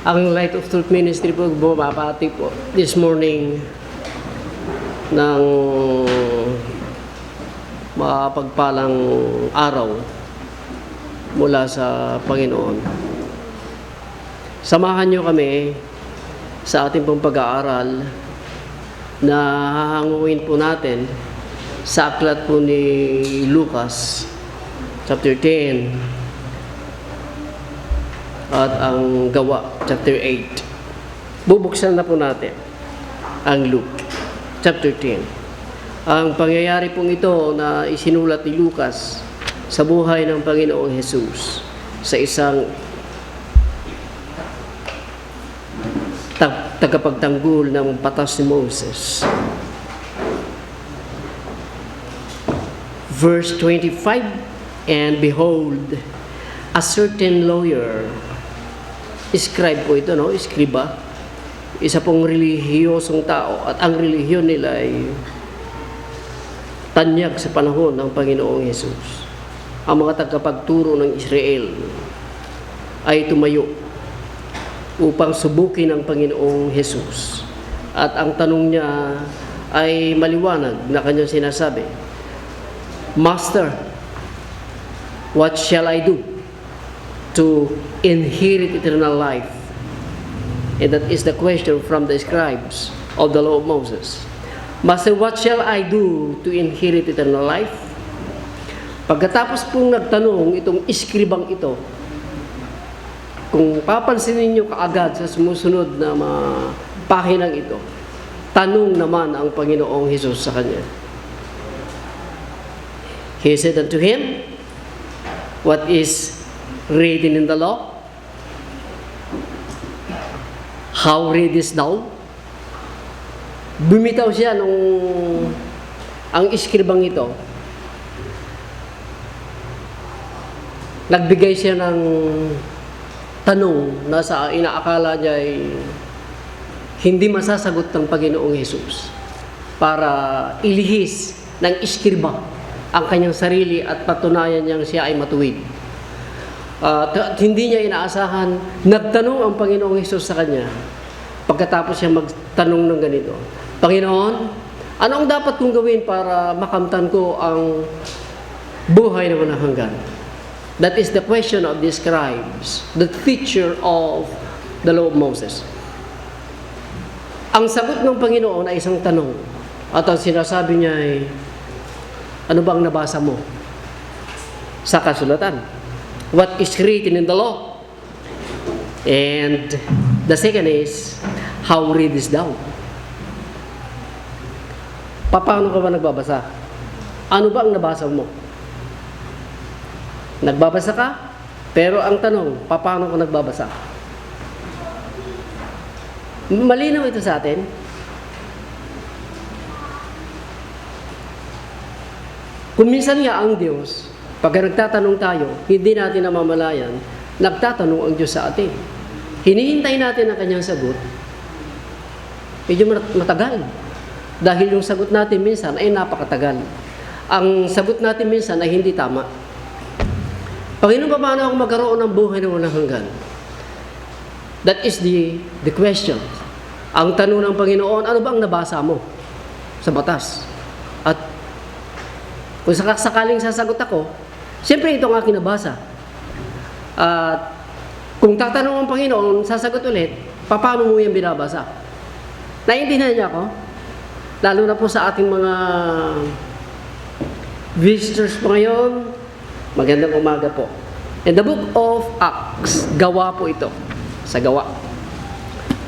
Ang Light of Truth Ministry po bumabati po this morning ng mapagpalang araw mula sa Panginoon. Samahan niyo kami sa ating pong pag-aaral na hahanguin po natin sa aklat po ni Lucas chapter 10 at ang Gawa chapter 8. Bubuksan na po natin ang Luke chapter 10. Ang pangyayari pong ito na isinulat ni Lucas sa buhay ng Panginoong Jesus sa isang tagapagtanggol ng batas ni Moses. Verse 25, and behold, a certain lawyer, scribe po ito, no? Iskriba. Isa pong relihiyosong tao at ang relihiyon nila ay tanyag sa panahon ng Panginoong Jesus. Ang mga tagapagturo ng Israel ay tumayo upang subukin ang Panginoong Jesus. At ang tanong niya ay maliwanag na kanyang sinasabi, Master, what shall I do to inherit eternal life? And that is the question from the scribes of the law of Moses. Master, what shall I do to inherit eternal life? Pagkatapos pong nagtanong itong iskribang ito, kung papansinin niyo kaagad sa sumusunod na mga pahinang ito, tanong naman ang Panginoong Hesus sa kanya. He said unto him, what is written in the law? How readest thou? Bumitaw siya nung ang iskribang ito. Nagbigay siya ng tanong na sa inaakala niya ay hindi masasagot ng Panginoong Hesus para ilihis ng iskriba ang kanyang sarili at patunayan niyang siya ay matuwid. At hindi niya inaasahan, nagtanong ang Panginoong Hesus sa kanya pagkatapos siya magtanong ng ganito, Panginoon, ano ang dapat kong gawin para makamtan ko ang buhay na walang hanggan? That is the question of the scribes, the teacher of the law of Moses. Ang sagot ng Panginoon ay isang tanong at ang sinasabi niya ay, ano ba ang nabasa mo sa kasulatan? What is written in the law? And the second is, how readest thou? Paano ka ba nagbabasa? Ano ba ang nabasa mo? Nagbabasa ka? Pero ang tanong, paano ka nagbabasa? Malinaw ito sa atin. Kung minsan nga ang Diyos, pagka nagtatanong tayo, hindi natin namamalayan, nagtatanong ang Diyos sa atin. Hinihintay natin ang kanyang sagot, medyo matagal. Dahil yung sagot natin minsan ay napakatagal. Ang sagot natin minsan ay hindi tama. Panginoon, paano ako magkaroon ng buhay na walang hanggan? That is the question. Ang tanong ng Panginoon, ano ba ang nabasa mo sa batas? At kung sakaling sasagot ako, siyempre ito ang aking nabasa. At kung tatanong ang Panginoon, sasagot ulit, paano mo yan binabasa? Naiintindihan niya ako? Lalo na po sa ating mga visitors po ngayon, magandang umaga po. In the book of Acts, Gawa po ito. Sa Gawa.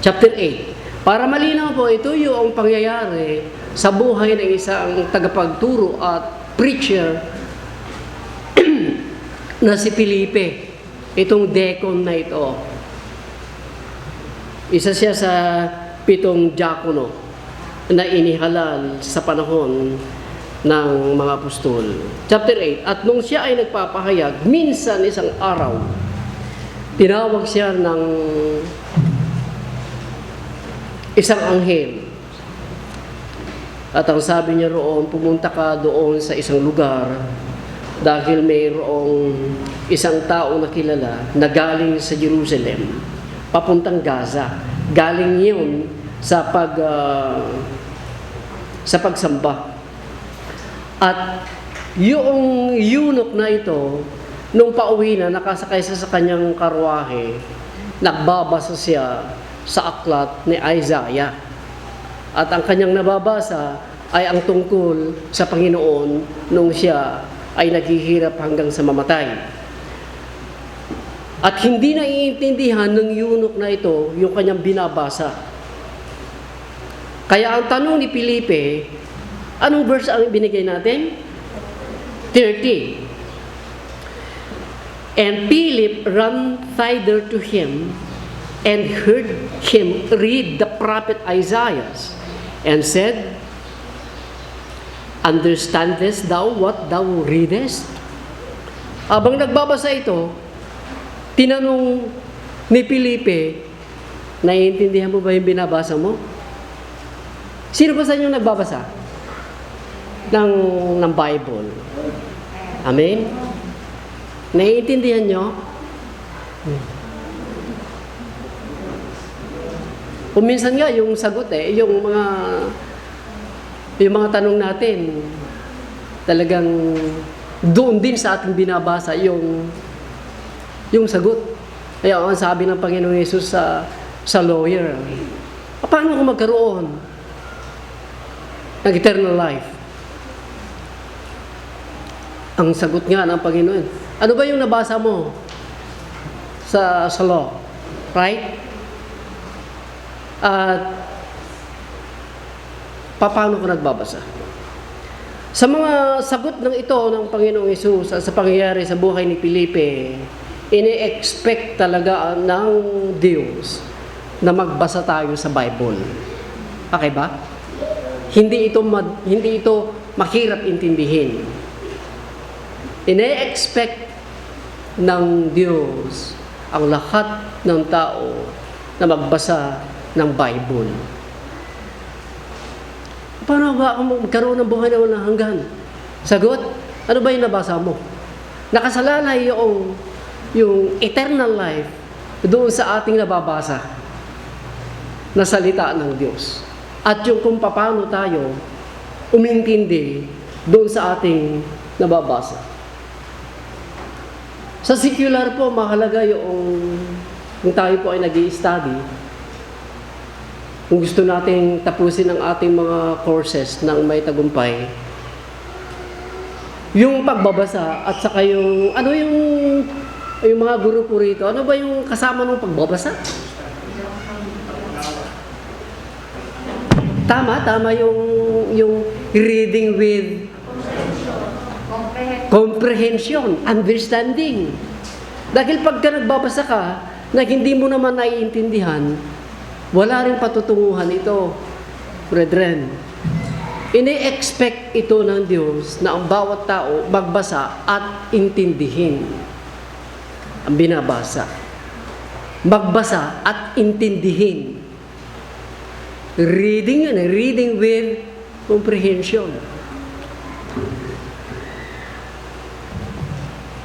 Chapter 8. Para malinaw po, ito yung pangyayari sa buhay ng isang tagapagturo at preacher na si Felipe. Itong deacon na ito. Isa siya sa 7 diakono na inihalal sa panahon ng mga apostol. Chapter 8. At nung siya ay nagpapahayag, minsan isang araw, tinawag siya ng isang anghel. At ang sabi niya roon, pumunta ka doon sa isang lugar dahil mayroong isang tao na kilala na galing sa Jerusalem papuntang Gaza. Galing yun sa sa pagsamba. At yung eunuch na ito, nung pauwi na, nakasakay sa kanyang karwahe, nagbabasa siya sa aklat ni Isaiah. At ang kanyang nababasa ay ang tungkol sa Panginoon nung siya ay naghihirap hanggang sa mamatay. At hindi naiintindihan ng eunuch na ito yung kanyang binabasa. Kaya ang tanong ni Felipe, anong verse ang binigay natin? 30. And Philip ran thither to him and heard him read the prophet Isaiah and said, Understandest thou what thou readest? Habang nagbabasa ito, tinanong ni Felipe, naiintindihan mo ba yung binabasa mo? Sino ba sa inyo nagbabasa ng Bible? Amen? Naiintindihan nyo? Kung minsan nga, yung sagot yung mga tanong natin, talagang doon din sa ating binabasa yung sagot. Kaya ang sabi ng Panginoong Yesus sa lawyer, paano ako magkaroon ng eternal life? Ang sagot nga ng Panginoon, ano ba yung nabasa mo sa law? Right? At paano ko nagbabasa? Sa mga sagot ng ito ng Panginoong Yesus sa pangyayari sa buhay ni Felipe, ini-expect talaga ng Diyos na magbasa tayo sa Bible. Okay ba? Hindi ito mahirap intindihin. Ine-expect ng Diyos ang lahat ng tao na magbasa ng Bible. Paano ba ako magkaroon ng buhay na walang hanggan? Sagot, ano ba yung nabasa mo? Nakasalalay yung eternal life doon sa ating nababasa na salita ng Diyos. At yung kung paano tayo umintindi doon sa ating nababasa. Sa secular po, mahalaga kung tayo po ay nag-i-study, kung gusto nating tapusin ang ating mga courses ng may tagumpay, yung pagbabasa at saka yung mga guro po rito, ano ba yung kasama ng pagbabasa? Tama yung reading with comprehension, understanding. Dahil pagka nagbabasa ka na hindi mo naman naiintindihan, wala rin patutunguhan ito, brethren. Ini-expect ito ng Diyos na ang bawat tao magbasa at intindihin ang binabasa. Magbasa at intindihin. Reading with comprehension.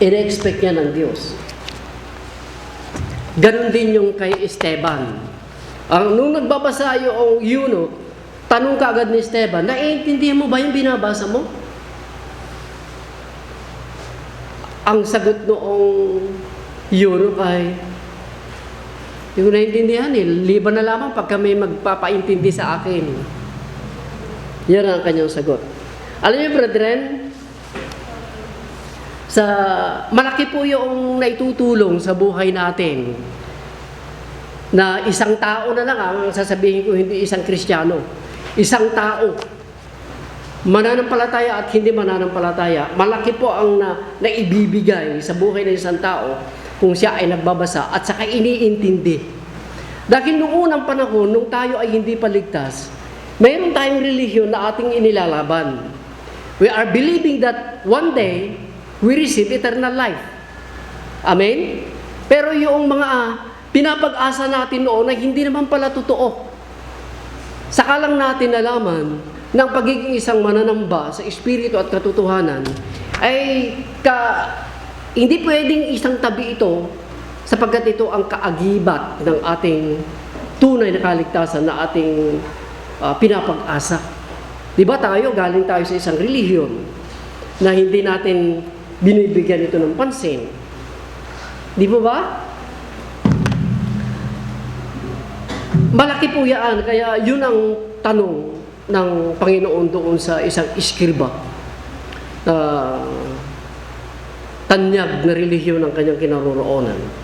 Ine-expect niya ng Diyos. Ganon din yung kay Esteban. Nung nagbabasa yung eunuch, tanong kaagad ni Esteban, naiintindihan mo ba yung binabasa mo? Ang sagot noong eunuch ay, hindi ko naiintindihan liban na lamang pagka may magpapaintindi sa akin. Yan ang kanyang sagot. Alam niyo, brethren, malaki po yung naitutulong sa buhay natin na isang tao na lang ang sasabihin ko, hindi isang Kristiyano. Isang tao, mananampalataya at hindi mananampalataya, malaki po ang naibibigay sa buhay ng isang tao kung siya ay nagbabasa at saka iniintindi. Dahil noong unang panahon, nung tayo ay hindi paligtas, mayroon tayong relihiyon na ating inilalaban. We are believing that one day, we receive eternal life. Amen? Pero yung mga pinapag-asa natin noon ay hindi naman pala totoo. Saka lang natin nalaman ng pagiging isang mananamba sa espiritu at katotohanan ay hindi pwedeng isang tabi ito sapagkat ito ang kaagibat ng ating tunay na kaligtasan na ating pinapag-asa. Di ba galing tayo sa isang relihiyon na hindi natin binibigyan ito ng pansin. Di ba? Malaki po yan, kaya yun ang tanong ng Panginoon doon sa isang iskriba. Tanyag na relihiyon ng kanyang kinaroroonan.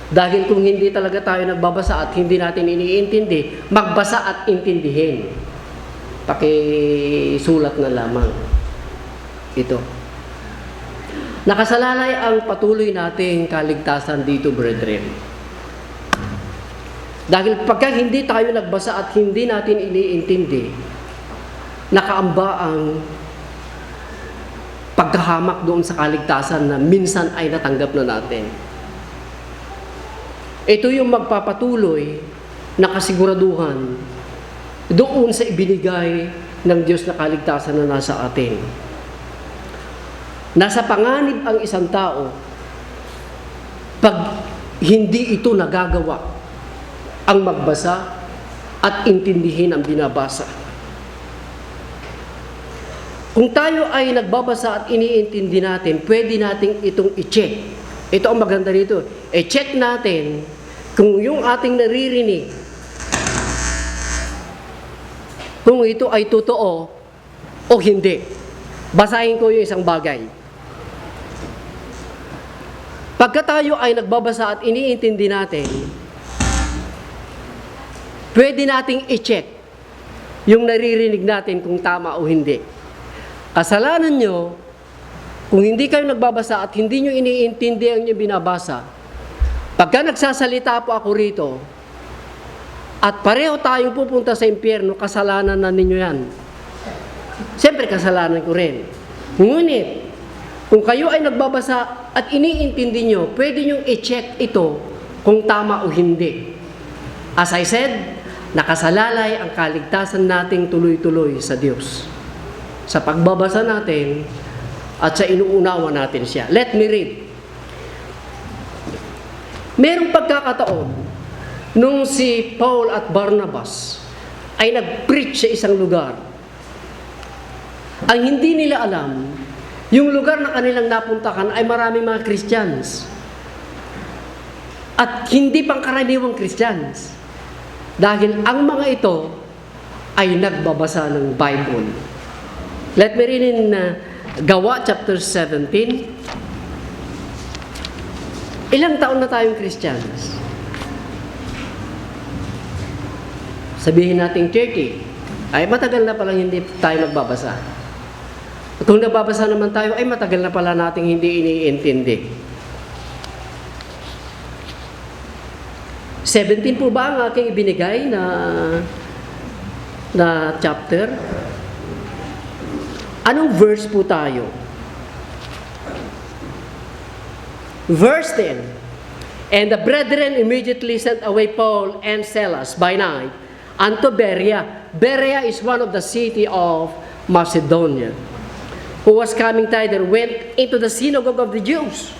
Dahil kung hindi talaga tayo nagbabasa at hindi natin iniintindi, magbasa at intindihin. Pakisulat na lamang ito. Nakasalalay ang patuloy nating kaligtasan dito, brethren. Dahil pagka hindi tayo nagbasa at hindi natin iniintindi, nakaamba ang pagkahamak doon sa kaligtasan na minsan ay natanggap na natin. Ito yung magpapatuloy na kasiguraduhan doon sa ibinigay ng Diyos na kaligtasan na nasa atin. Nasa panganib ang isang tao pag hindi ito nagagawa ang magbasa at intindihin ang binabasa. Kung tayo ay nagbabasa at iniintindi natin, pwede nating itong i-check. Ito ang maganda dito. I-check natin kung yung ating naririnig, kung ito ay totoo o hindi. Basahin ko yung isang bagay. Pagka tayo ay nagbabasa at iniintindi natin, pwede nating i-check yung naririnig natin kung tama o hindi. Kasalanan nyo, kung hindi kayo nagbabasa at hindi nyo iniintindi ang inyong binabasa, pagka nagsasalita po ako rito, at pareho tayong pupunta sa impyerno, kasalanan na ninyo yan. Siyempre, kasalanan ko rin. Ngunit, kung kayo ay nagbabasa at iniintindi nyo, pwede nyo i-check ito kung tama o hindi. As I said, nakasalalay ang kaligtasan nating tuloy-tuloy sa Diyos. Sa pagbabasa natin at sa inuunawa natin siya. Let me read. Merong pagkakataon nung si Paul at Barnabas ay nag-preach sa isang lugar. Ang hindi nila alam, yung lugar na kanilang napuntahan ay maraming mga Christians. At hindi pangkaraniwang Christians. Dahil ang mga ito ay nagbabasa ng Bible. Let me read in Gawa chapter 17. Ilang taon na tayong Christians? Sabihin natin 30. Ay matagal na palang hindi tayo nagbabasa. At kung nagbabasa naman tayo, ay matagal na pala nating hindi iniintindi. 17 po ba ang aking ibinigay na chapter? Anong verse po tayo? Verse 10. And the brethren immediately sent away Paul and Silas by night unto Berea. Berea is one of the city of Macedonia. Who was coming thither went into the synagogue of the Jews.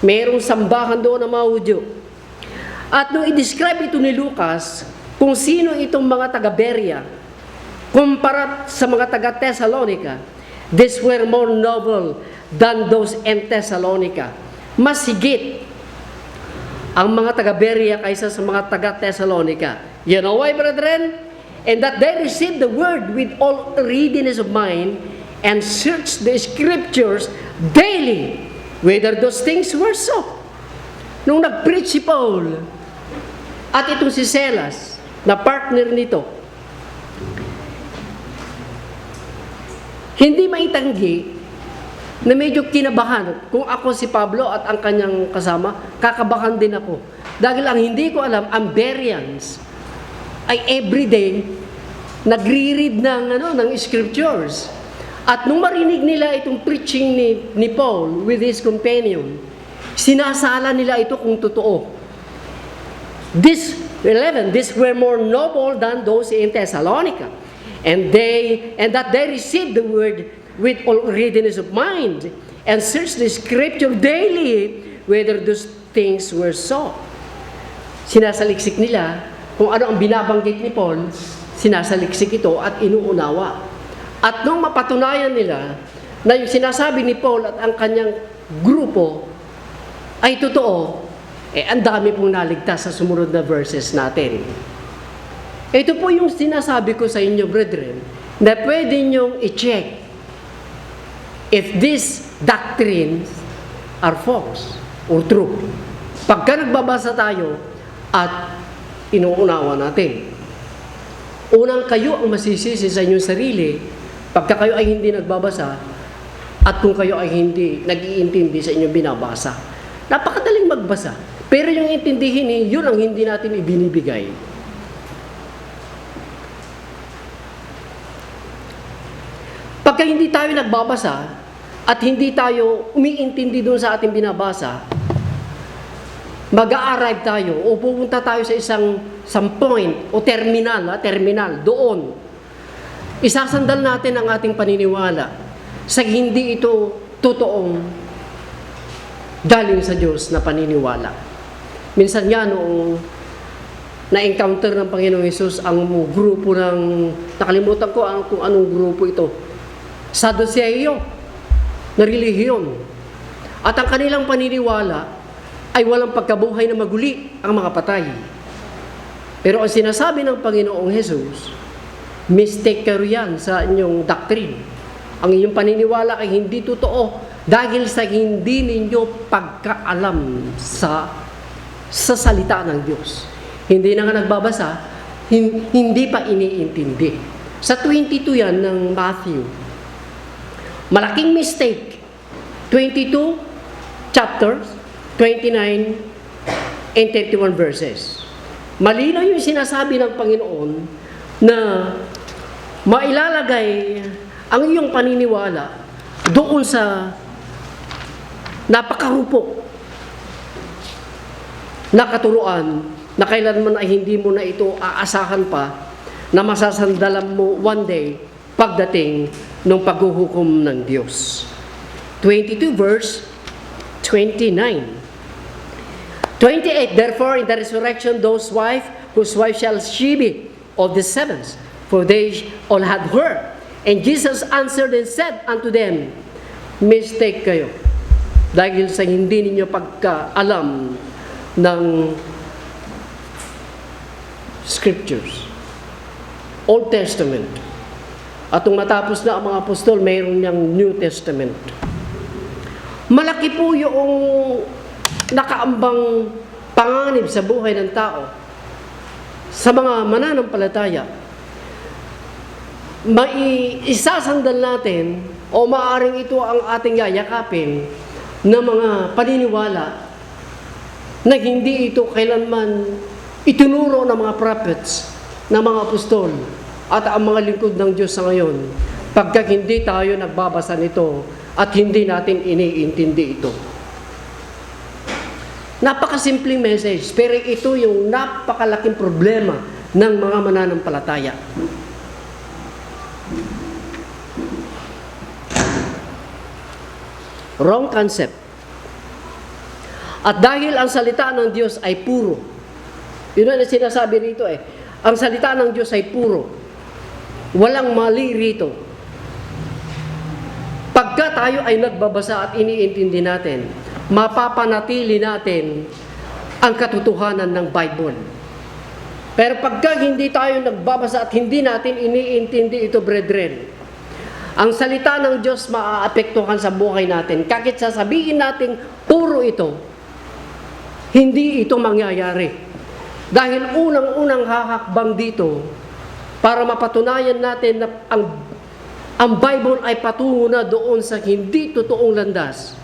Merong sambahan doon ng mga Hudyo. At nung i-describe ito ni Lucas, kung sino itong mga taga-Berea, kumpara sa mga taga-Thessalonica, these were more noble than those in Thessalonica. Mas higit ang mga taga-Berea kaysa sa mga taga-Thessalonica. You know why, brethren? And that they received the word with all readiness of mind and searched the scriptures daily, whether those things were so. Nung nag-preach si Paul, at itong si Silas, na partner nito, hindi maitanggi na medyo kinabahan. Kung ako si Pablo at ang kanyang kasama, kakabahan din ako. Dahil ang hindi ko alam, ang Bereans ay everyday nagre-read ng scriptures. At nung marinig nila itong preaching ni Paul with his companion, sinasala nila ito kung totoo. This 11, these were more noble than those in Thessalonica. And that they received the word with all readiness of mind and searched the scripture daily, whether those things were so. Sinasaliksik nila kung ano ang binabanggit ni Paul, sinasaliksik ito at inuunawa. At nung mapatunayan nila na yung sinasabi ni Paul at ang kanyang grupo ay totoo, ang dami pong naligtas sa sumunod na verses natin. Ito po yung sinasabi ko sa inyo, brethren, na pwede nyong i-check if these doctrines are false or true. Pagka nagbabasa tayo at inuunawa natin. Unang, kayo ang masisisi sa inyong sarili pagka kayo ay hindi nagbabasa at kung kayo ay hindi nag-iintindi sa inyong binabasa. Napakadaling magbasa. Pero yung intindihin, yun ang hindi natin ibinibigay. Pagka hindi tayo nagbabasa at hindi tayo umiintindi doon sa ating binabasa, mag-a-arrive tayo o pupunta tayo sa isang point o terminal doon. Isasandal natin ang ating paniniwala sa hindi ito totoong galing sa Diyos na paniniwala. Minsan nga noong na-encounter ng Panginoong Hesus ang grupo ng, nakalimutan ko kung anong grupo ito, Sadduceo na relihiyon. At ang kanilang paniniwala ay walang pagkabuhay na maguli ang mga patay. Pero ang sinasabi ng Panginoong Hesus, mistake kayo yan sa inyong doctrine. Ang inyong paniniwala ay hindi totoo dahil sa hindi ninyo pagkaalam sa salita ng Diyos. Hindi na nga nagbabasa, hindi pa iniintindi. Sa 22 yan ng Matthew, malaking mistake. 22 chapters, 29 and 31 verses. Malinaw yung sinasabi ng Panginoon na mailalagay ang iyong paniniwala doon sa napakarupok na katuruan na kailanman ay hindi mo na ito aasahan pa na masasandalan mo one day pagdating ng paghuhukom ng Diyos. 22 verse 29. 28, therefore in the resurrection those whose wife shall she be of the sevens, for they all had her. And Jesus answered and said unto them, mistake kayo dahil sa hindi ninyo pagkaalam ng scriptures, Old Testament. At kung matapos na ang mga apostol, mayroon niyang New Testament. Malaki po yung nakaambang panganib sa buhay ng tao. Sa mga mananampalataya, isasandal natin o maaaring ito ang ating yayakapin na mga paniniwala na hindi ito kailanman itinuro ng mga prophets, ng mga apostol at ang mga lingkod ng Diyos sa ngayon pagka hindi tayo nagbabasa nito at hindi natin iniintindi ito. Napakasimpleng message, pero ito yung napakalaking problema ng mga mananampalataya. Wrong concept. At dahil ang salita ng Diyos ay puro, yun ang sinasabi rito ang salita ng Diyos ay puro, walang mali rito. Pagka tayo ay nagbabasa at iniintindi natin, mapapanatili natin ang katotohanan ng Bible. Pero pagka hindi tayo nagbabasa at hindi natin iniintindi ito, brethren, ang salita ng Diyos maaapektuhan sa buhay natin. Kahit sasabihin natin puro ito, hindi ito mangyayari. Dahil unang-unang hahakbang dito para mapatunayan natin na ang Bible ay patungo na doon sa hindi totoong landas,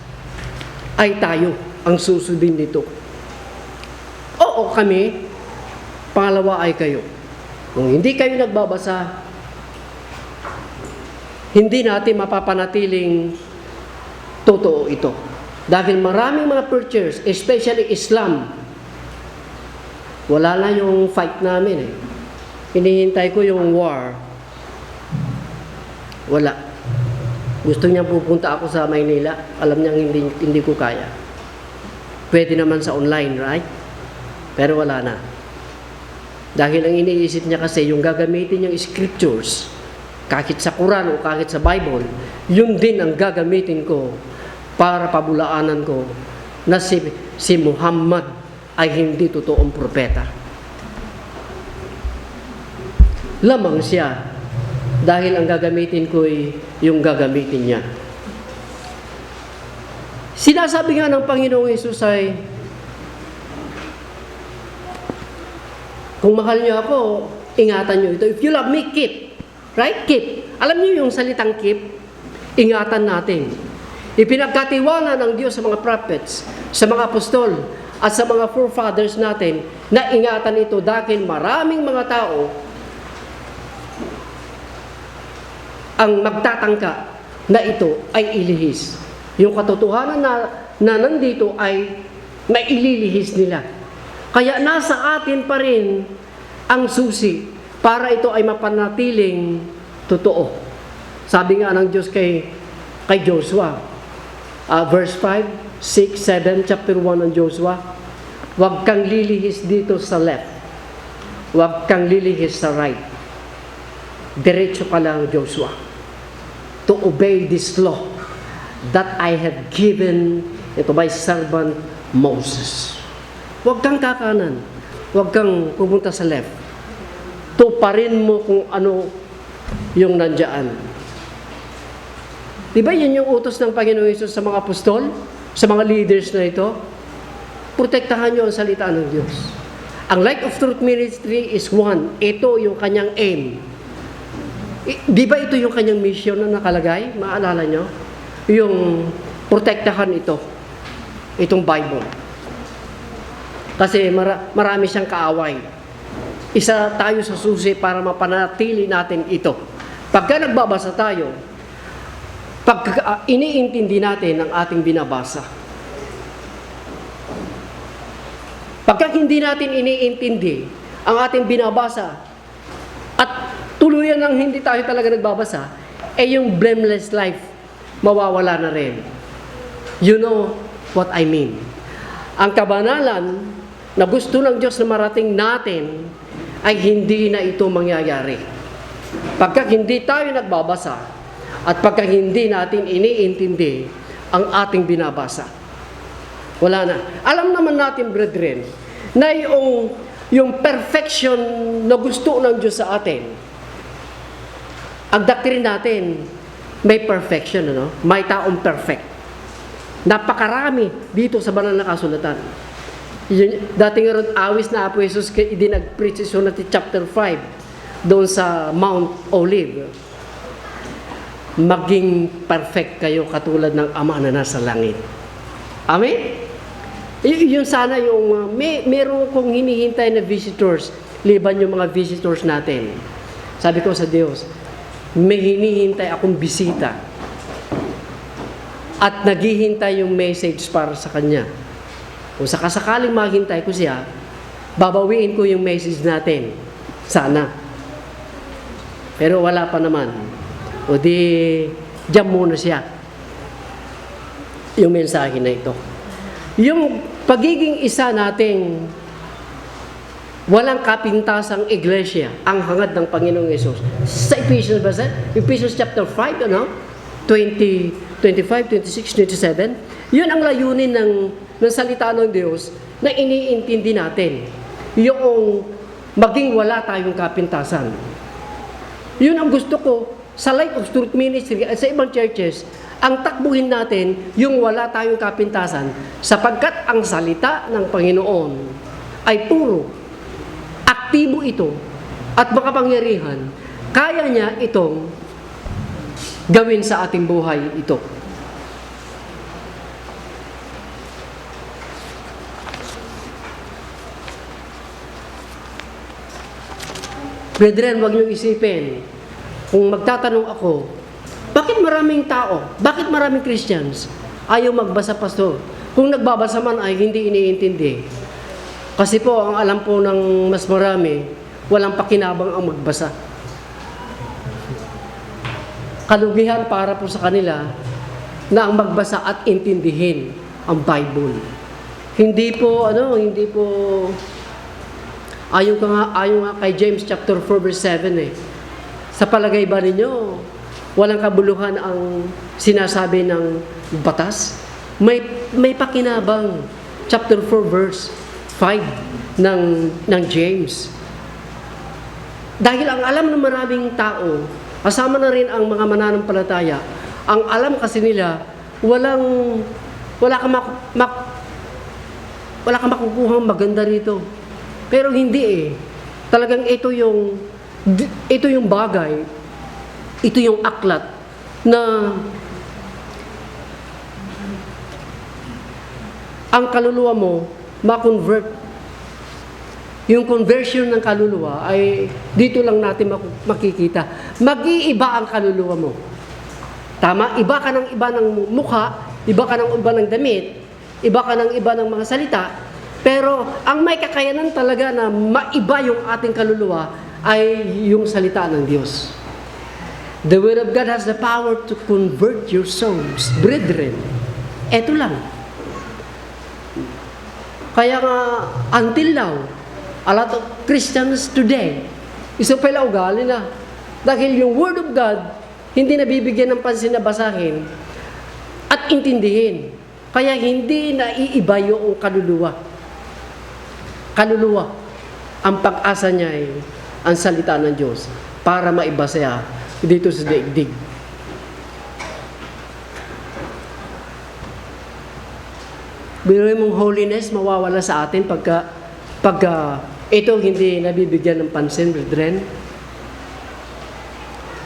ay tayo ang susundin nito. Oo kami, pangalawa ay kayo. Kung hindi kayo nagbabasa, hindi natin mapapanatiling totoo ito. Dahil maraming mga preachers, especially Islam, wala na yung fight namin Hinihintay ko yung war. Wala. Gusto niya pupunta ako sa Maynila. Alam niya hindi ko kaya. Pwede naman sa online, right? Pero wala na. Dahil ang iniisip niya kasi yung gagamitin niyang scriptures, kahit sa Quran o kahit sa Bible, yun din ang gagamitin ko para pabulaanan ko na si Muhammad ay hindi totoong propeta. Lamang siya dahil ang gagamitin ko ay yung gagamitin niya. Sinasabi nga ng Panginoong Hesus ay, kung mahal niyo ako, ingatan niyo ito. If you love me, keep. Right? Keep. Alam niyo yung salitang keep? Ingatan natin. Ipinagkatiwala ng Diyos sa mga prophets, sa mga apostol, at sa mga forefathers natin na ingatan ito dahil maraming mga tao ang magtatangka na ito ay ilihis. Yung katotohanan na nandito ay maililihis nila. Kaya nasa atin pa rin ang susi para ito ay mapanatiling totoo. Sabi nga ng Diyos kay Joshua, verse 5, 6, 7, chapter 1 ng Joshua, huwag kang lilihis dito sa left. Huwag kang lilihis sa right. Diretso ka lang, Joshua, to obey this law that I have given to my servant Moses. Huwag kang kakanan. Huwag kang pumunta sa left. Tuparin mo kung ano yung nandyan. Diba yun yung utos ng Panginoon Hesus sa mga apostol? Sa mga leaders na ito? Protektahan nyo ang salita ng Diyos. Ang Light of Truth Ministry is one. Ito yung kanyang aim. Di ba ito yung kanyang mission na nakalagay? Maalala nyo? Yung protektahan ito. Itong Bible. Kasi marami siyang kaaway. Isa tayo sa susi para mapanatili natin ito. Pagka nagbabasa tayo, iniintindi natin ang ating binabasa. Pagka hindi natin iniintindi ang ating binabasa at tuluyan ng hindi tayo talaga nagbabasa, yung blameless life mawawala na rin. You know what I mean. Ang kabanalan na gusto ng Diyos na marating natin ay hindi na ito mangyayari. Pagka hindi tayo nagbabasa at pagka hindi natin iniintindi ang ating binabasa, wala na. Alam naman natin, brethren, na yung perfection na gusto ng Diyos sa atin, ang doctrine natin, may perfection, ano? May taong perfect. Napakarami dito sa banal na kasulatan. Dating nga ron, awis na Apo Jesus, hindi nag-preach sa chapter 5, doon sa Mount Olive. Maging perfect kayo katulad ng Ama na nasa langit. Amen? Yun sana yung, meron kong hinihintay na visitors, liban yung mga visitors natin. Sabi ko sa Diyos, may hinihintay akong bisita. At naghihintay yung message para sa Kanya. Kung sakasakaling maghintay ko siya, babawiin ko yung message natin. Sana. Pero wala pa naman. O di, diyan muna siya. Yung mensahe na ito. Yung pagiging isa nating walang kapintasang iglesia, ang hangad ng Panginoong Hesus. Sa Ephesians ba sa? Ephesians chapter 5, 25, 26, 27. Yun ang layunin ng salita ng Diyos na iniintindi natin. Yung maging wala tayong kapintasan. Yun ang gusto ko sa Light of Truth Ministry at sa ibang churches, ang takbuhin natin yung wala tayong kapintasan sapagkat ang salita ng Panginoon ay puro, aktibo ito at makapangyarihan, kaya niya itong gawin sa ating buhay ito. Brethren, huwag niyong isipin, kung magtatanong ako, bakit maraming tao, bakit maraming Christians ayaw magbasa, pastor? Kung nagbabasa man ay hindi iniintindi. Kasi po, ang alam po ng mas marami, walang pakinabang ang magbasa. Kalugihan para po sa kanila na ang magbasa at intindihin ang Bible. Hindi po ayon nga kay James chapter 4 verse 7 eh. Sa palagay ba ninyo, walang kabuluhan ang sinasabi ng batas? May pakinabang. Chapter 4 verse 5 ng James. Dahil ang alam ng maraming tao, kasama na rin ang mga mananampalataya, ang alam kasi nila, wala kang makukuhang maganda rito. Pero hindi eh. Talagang ito yung bagay, ito yung aklat na ang kaluluwa mo ma-convert. Yung conversion ng kaluluwa ay dito lang natin makikita. Mag-iiba ang kaluluwa mo. Tama? Iba ka ng iba ng mukha, iba ka ng iba ng damit, iba ka ng iba ng mga salita, pero ang may kakayanan talaga na maiba yung ating kaluluwa ay yung salita ng Diyos. The Word of God has the power to convert your souls, brethren. Eto lang. Kaya nga, until now, a lot of Christians today, isa pala ugali na. Dahil yung Word of God, hindi nabibigyan ng pansin na basahin at intindihin. Kaya hindi naiiba yung kaluluwa. Kaluluwa, ang pag-asa niya ay ang salita ng Diyos para maiba siya dito sa daigdig. Biruin mong holiness mawawala sa atin pagka ito hindi nabibigyan ng pansin, brethren.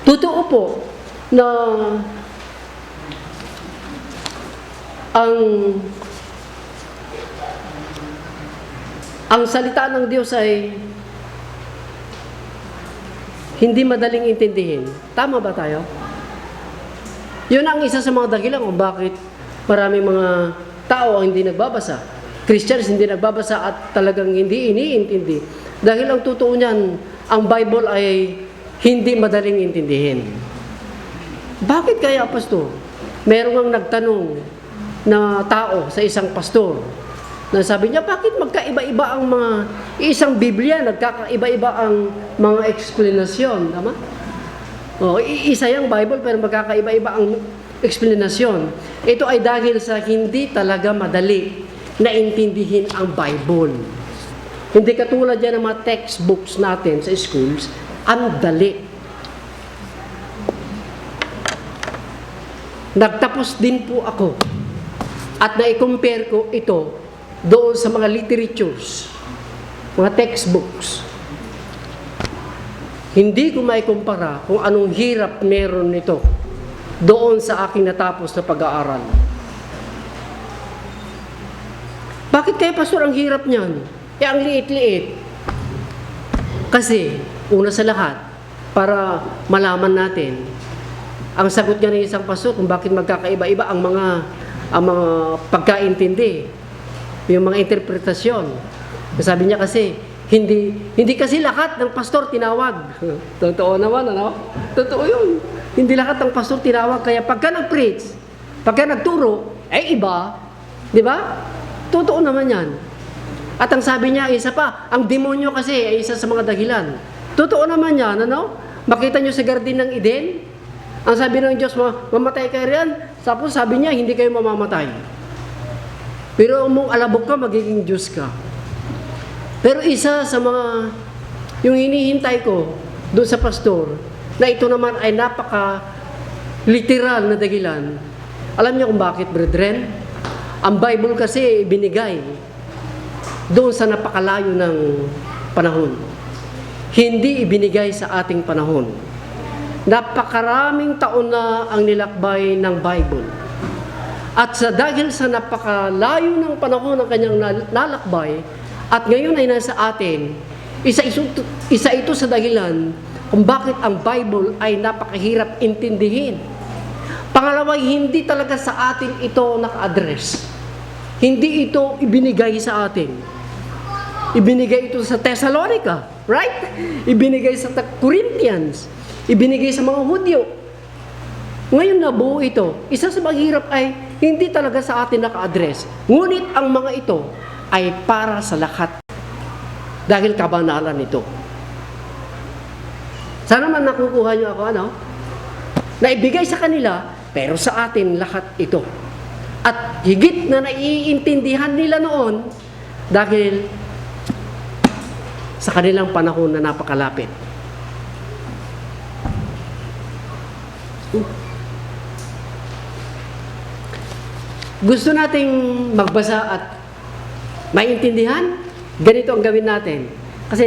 Totoo po na ang salita ng Diyos ay hindi madaling intindihin. Tama ba tayo? Yun ang isa sa mga dahilan kung bakit maraming mga tao ang hindi nagbabasa. Christians hindi nagbabasa at talagang hindi iniintindi. Dahil ang totoo niyan, ang Bible ay hindi madaling intindihin. Bakit kaya, pastor? Merong ang nagtanong na tao sa isang pastor na sabi niya, bakit magkaiba-iba ang mga isang Biblia, nagkakaiba-iba ang mga eksplanasyon, tama? Isa yung Bible pero magkakaiba-iba ang eksplanasyon. Ito ay dahil sa hindi talaga madali na intindihin ang Bible. Hindi katulad yan ng mga textbooks natin sa schools, ang dali. Nagtapos din po ako at na-compare ko ito doon sa mga literatures, mga textbooks. Hindi ko maikumpara kung anong hirap meron nito doon sa aking natapos na pag-aaral. Bakit kaya, pastor, ang hirap niyan? Ang liit-liit. Kasi, una sa lahat, para malaman natin, ang sagot niya ng isang pastor kung bakit magkakaiba-iba ang mga pagkaintindi, yung mga interpretasyon. Sabi niya kasi, hindi kasi lahat ng pastor tinawag. Totoo naman, ano? Totoo yun. Hindi lahat ng pastor tinawag. Kaya pagka nag-preach, pagka nagturo, ay iba. Di ba? Totoo naman yan. At ang sabi niya, isa pa, ang demonyo kasi ay isa sa mga dahilan. Totoo naman yan, ano? Makita niyo sa Garden ng Eden, ang sabi ng Diyos, mamatay kayo riyan. Tapos sabi niya, hindi kayo mamamatay. Pero mong alabok ka, magiging Diyos ka. Pero isa sa mga, yung hinihintay ko doon sa pastor, na ito naman ay napaka-literal na dahilan. Alam niyo kung bakit, brethren? Ang Bible kasi binigay doon sa napakalayo ng panahon. Hindi ibinigay sa ating panahon. Napakaraming taon na ang nilakbay ng Bible. At dahil sa napakalayo ng panahon ng kanyang nalakbay, at ngayon ay nasa atin, isa ito sa dahilan kung bakit ang Bible ay napakahirap intindihin. Pangalawa, hindi talaga sa atin ito naka-address. Hindi ito ibinigay sa atin. Ibinigay ito sa Thessalonica, right? Ibinigay sa Corinthians. Ibinigay sa mga Hudyo. Ngayon nabuo ito. Isa sa maghirap ay hindi talaga sa atin naka-address. Ngunit ang mga ito ay para sa lahat dahil kabanalan nito. Sana man nakukuha niyo ako, naibigay sa kanila, pero sa atin lahat ito. At higit na naiintindihan nila noon dahil sa kanilang panahon na napakalapit. Gusto nating magbasa at maintindihan? Ganito ang gawin natin. Kasi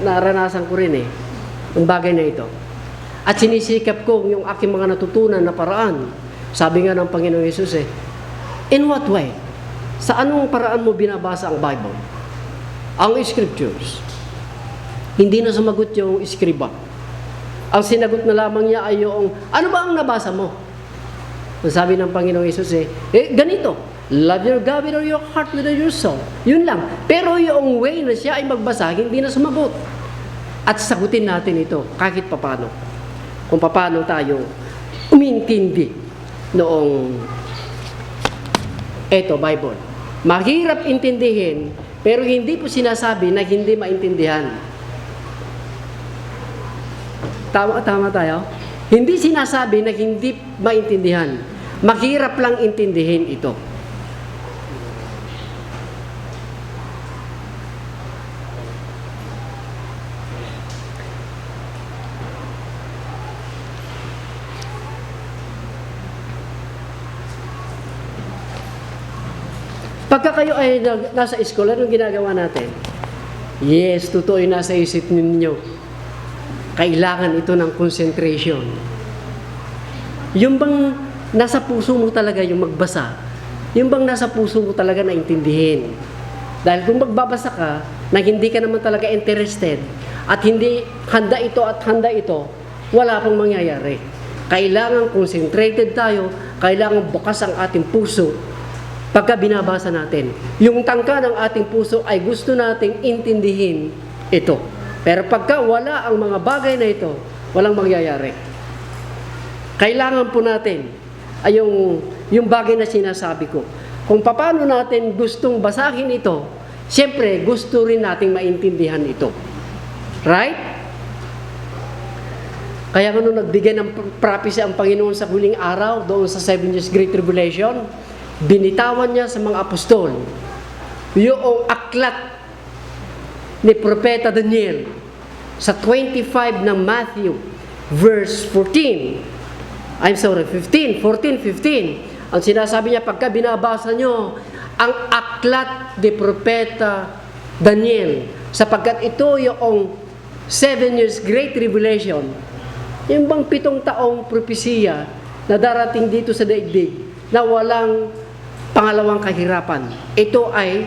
naranasan ko rin ang bagay na ito. At sinisikap ko yung aking mga natutunan na paraan. Sabi nga ng Panginoong Hesus in what way? Sa anong paraan mo binabasa ang Bible? Ang Scriptures. Hindi na sumagot yung iskriba. Ang sinagot na lamang niya ay yung, ano ba ang nabasa mo? Ang sabi ng Panginoong Hesus ganito, love your God with all your heart, with all your soul. Yun lang. Pero yung way na siya ay magbasa, hindi na sumagot. At sagutin natin ito kahit papano. Kung paano tayo umintindi noong Bible. Mahirap intindihin, pero hindi po sinasabi na hindi maintindihan. Tama tayo? Hindi sinasabi na hindi maintindihan. Mahirap lang intindihin ito. Pagka kayo ay nasa school, anong ginagawa natin? Yes, totoo yung nasa isip ninyo. Kailangan ito ng concentration. Yung bang nasa puso mo talaga yung magbasa, yung bang nasa puso mo talaga na intindihin. Dahil kung magbabasa ka, na hindi ka naman talaga interested, at hindi handa ito, wala pong mangyayari. Kailangan concentrated tayo, kailangan bukas ang ating puso, pagka binabasa natin. Yung tangka ng ating puso ay gusto nating intindihin ito. Pero pagka wala ang mga bagay na ito, walang mangyayari. Kailangan po natin ay yung bagay na sinasabi ko. Kung paano natin gustong basahin ito, siyempre gusto rin nating maintindihan ito. Right? Kaya kung nagbigay ng prophecy ang Panginoon sa huling araw, doon sa 7 years Great Tribulation, binitawan niya sa mga apostol yung aklat ni Propeta Daniel sa 25 ng Matthew verse 14. 15. Ang sinasabi niya, pagka binabasa nyo ang aklat ni Propeta Daniel, sapagkat ito yung 7 years Great Tribulation, yung bang 7 taong propesiya na darating dito sa daigdig na walang pangalawang kahirapan. Ito ay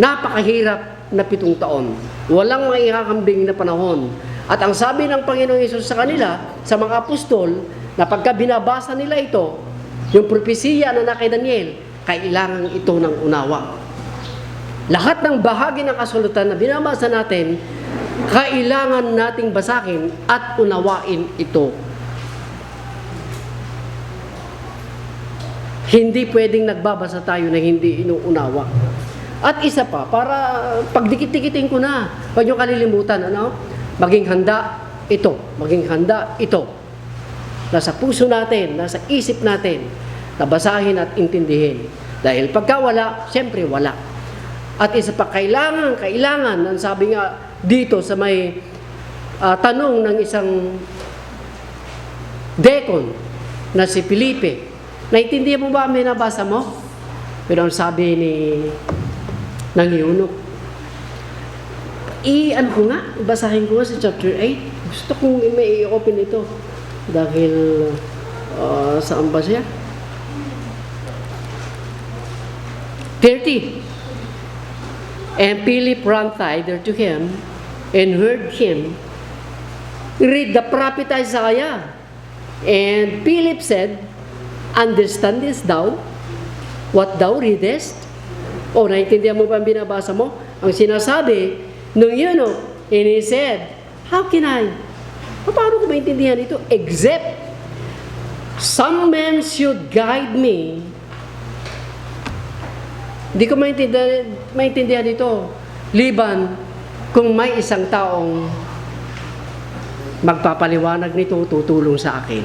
napakahirap na 7 taon. Walang maikakambing na panahon. At ang sabi ng Panginoong Hesus sa kanila, sa mga apostol, na pagka binabasa nila ito, yung propesiya na kay Daniel, kailangan ito ng unawa. Lahat ng bahagi ng kasulatan na binabasa natin, kailangan nating basahin at unawain ito. Hindi pwedeng nagbabasa tayo na hindi inuunawa. At isa pa, para pagdikit-dikitin ko na, huwag nyo kalilimutan, maging handa ito, Nasa puso natin, nasa isip natin, nabasahin at intindihin. Dahil pagka wala, siyempre wala. At isa pa, kailangan, ang sabi nga dito sa may tanong ng isang deacon na si Felipe, naintindihan mo ba ang binabasa mo? Pero ang sabi ng eunuch, basahin ko nga sa chapter 8. Gusto kong may i-open ito. Dahil, saan ba siya? 30. And Philip ran thither to him, and heard him read the prophet Isaiah. And Philip said, understandest thou what thou readest? Naintindihan mo ba ang binabasa mo? Ang sinasabi nung eunuch, and he said, how can I? Paano ko maintindihan ito? Except some men should guide me Hindi ko maintindihan dito. Liban, kung may isang taong magpapaliwanag nito, tutulong sa akin.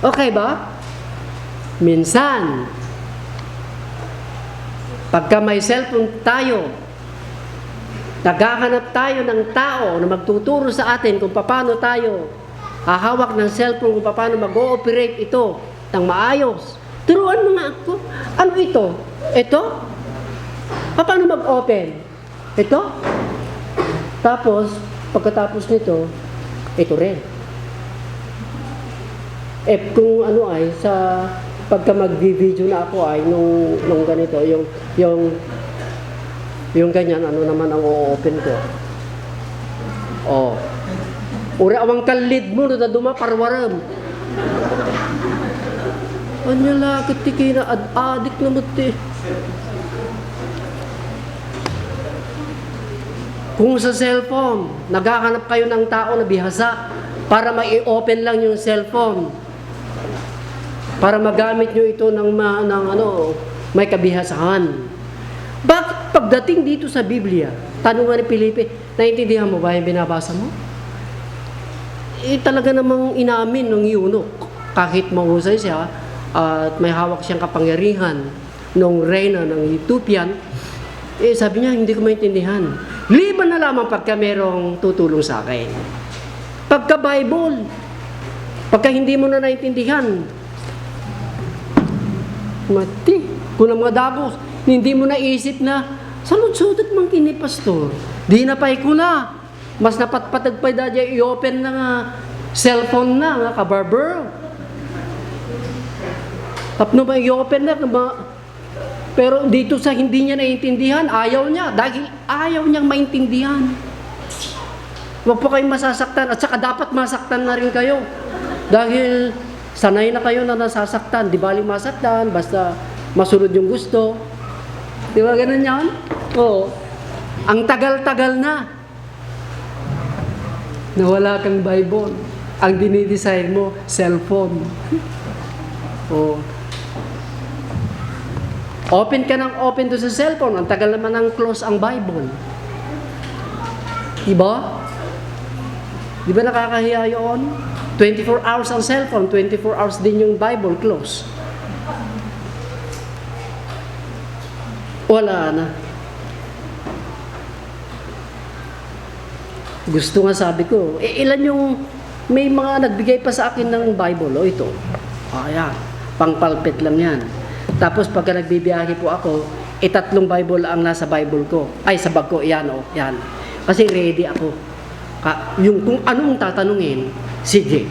Okay ba? Minsan, pagka may cellphone tayo, naghahanap tayo ng tao na magtuturo sa atin kung paano tayo hahawak ng cellphone, kung paano mag-ooperate ito ng maayos. Turuan mo nga ako. Ano ito? Ito? Paano mag-open? Ito? Tapos, pagkatapos nito, ito rin. Kung ano ay, sa pagka mag-video na ako ay, nung ganito, yung ganyan, ano naman ang o-open ko. Uri awang kalid mo na dumaparwaram. Anya lakit tikina adik na muti. Kung sa cellphone, naghahanap kayo ng tao na bihasa para mai-open lang yung cellphone. Para magamit nyo ito ng may kabihasahan. Bakit pagdating dito sa Biblia, tanungan ni Felipe, naiintindihan mo ba yung binabasa mo? Talaga namang inamin ng eunuch, kahit mahusay siya at may hawak siyang kapangyarihan nung reyna ng Ethiopian, sabi niya, hindi ko maintindihan. Liban na lamang pagka merong tutulong sa akin. Pagka Bible, pagka hindi mo na naintindihan, mati, kung mga dagos, hindi mo naisip na, salud-sudat mang kini, pastor. Di na pa'y kuna. Mas napatpatag pa dadya i-open na nga cellphone na nga kabarber. Tapno ba i-open na pero dito sa hindi niya naiintindihan, ayaw niya dahil ayaw niyang maintindihan. Huwag po kayong masasaktan at saka dapat masaktan na rin kayo dahil sanay na kayo na nasasaktan. Di bali masaktan basta masunod yung gusto. Di ba ganun yan? Oo. Ang tagal-tagal na wala kang Bible. Ang dinidesign mo, cellphone. Oh. Open ka ng open to sa cellphone. Ang tagal naman ang close ang Bible. Diba? Di ba nakakahiya yun? 24 hours ang cellphone, 24 hours din yung Bible close. Wala na. Gusto nga sabi ko, ilan yung may mga nagbigay pa sa akin ng Bible, ito. Ayan, pangpalpit lang yan. Tapos pagka nagbibiyahe po ako, 3 Bible ang nasa Bible ko. Ay, sa bag ko, yan. Kasi ready ako. Yung kung anong tatanungin, sige.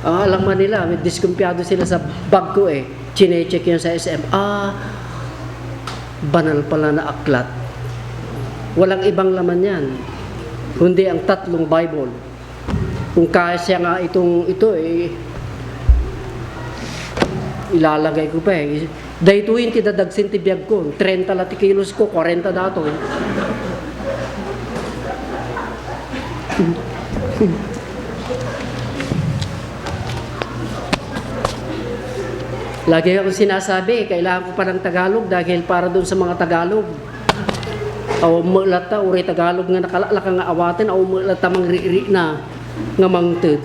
Alam man nila, may diskumpiyado sila sa bag ko Chine-check yun sa SM. Banal pala na aklat. Walang ibang laman yan. Kundi ang 3 Bible. Kung kaya nga ito ilalagay ko pa Daytuin ti dadagsin ti biyag ko. 30 lati kilos ko, 40 dato. Lagi akong sinasabi, kailangan ko pa ng Tagalog dahil para doon sa mga Tagalog. Mulata, uri Tagalog nga nakalala ka nga awatin, mulata mang ri-ri na nga mangted.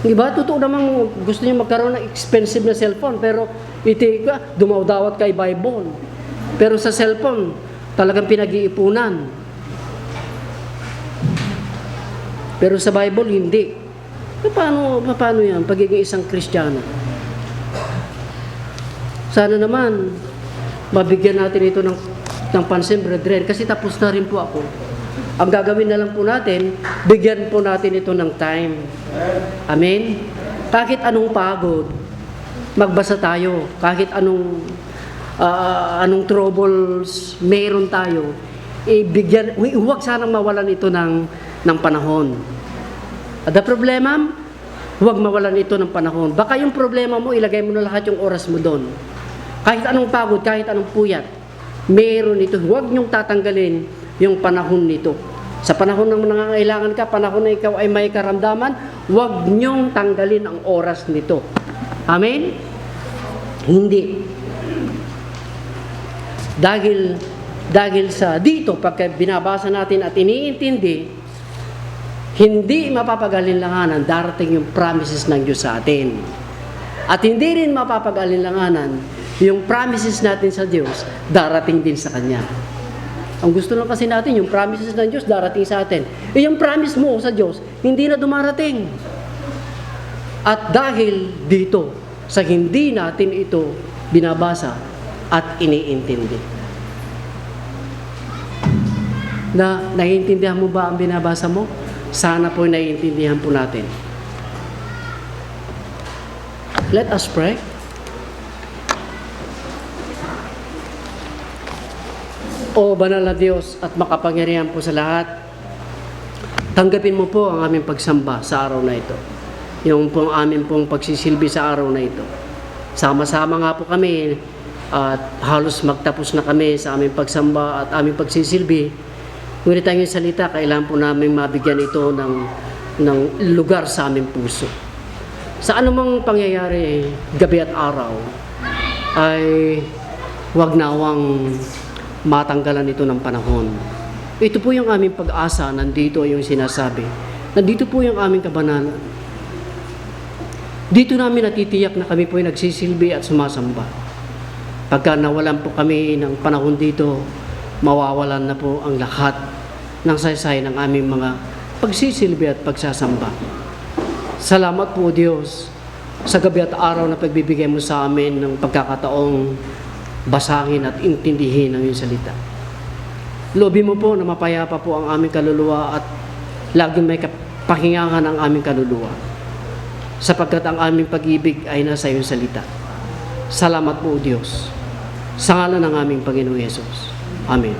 Diba? Totoo namang gusto niyo magkaroon ng expensive na cellphone, pero dumawdawat kay Bible. Pero sa cellphone, talagang pinag-iipunan. Pero sa Bible, hindi. Paano yan? Pagiging isang Kristiyano. Sana naman, mabigyan natin ito ng pansin, brethren, kasi tapos na rin po ako. Ang gagawin na lang po natin, bigyan po natin ito ng time. Amen? Kahit anong pagod, magbasa tayo. Kahit anong troubles meron tayo, huwag sanang mawalan ito ng panahon. At the problema, huwag mawalan ito ng panahon. Baka yung problema mo, ilagay mo na lahat yung oras mo doon. Kahit anong pagod, kahit anong puyat, meron ito. Huwag niyong tatanggalin yung panahon nito Sa panahon ng nangangailangan ka, panahon na ikaw ay may karamdaman, huwag niyong tanggalin ang oras nito. Amen? Hindi. Dahil sa dito, pagka binabasa natin at iniintindi, hindi mapapag-alinlanganan, darating yung promises ng Diyos sa atin. At hindi rin mapapag-alinlanganan, yung promises natin sa Diyos, darating din sa Kanya. Ang gusto lang kasi natin, yung promises ng Diyos darating sa atin. Yung promise mo sa Diyos, hindi na dumarating. At dahil dito, sa hindi natin ito binabasa at iniintindi. Naiintindihan mo ba ang binabasa mo? Sana po naiintindihan po natin. Let us pray. O banal na Diyos at makapangyarihan po sa lahat, tanggapin mo po ang aming pagsamba sa araw na ito. Yung pong aming pong pagsisilbi sa araw na ito. Sama-sama nga po kami at halos magtapos na kami sa aming pagsamba at aming pagsisilbi. Ngunit ang iyong salita, kailangan po namin mabigyan ito ng lugar sa aming puso. Sa anumang pangyayari, gabi at araw, ay huwag nawang matanggalan ito ng panahon. Ito po yung aming pag-asa, nandito yung sinasabi. Nandito po yung aming kabanalan. Dito namin natitiyak na kami po yung nagsisilbi at sumasamba. Pagka nawalan po kami ng panahon dito, mawawalan na po ang lahat ng saysay ng aming mga pagsisilbi at pagsasamba. Salamat po Diyos sa gabi at araw na pagbibigay mo sa amin ng pagkakataong basahin at intindihin ang iyong salita. Loobin mo po na mapayapa po ang aming kaluluwa at laging may kapahingahan ang aming kaluluwa, sapagkat ang aming pag-ibig ay nasa iyong salita. Salamat po Diyos. Sa ngalan ng aming Panginoong Yesus. Amen.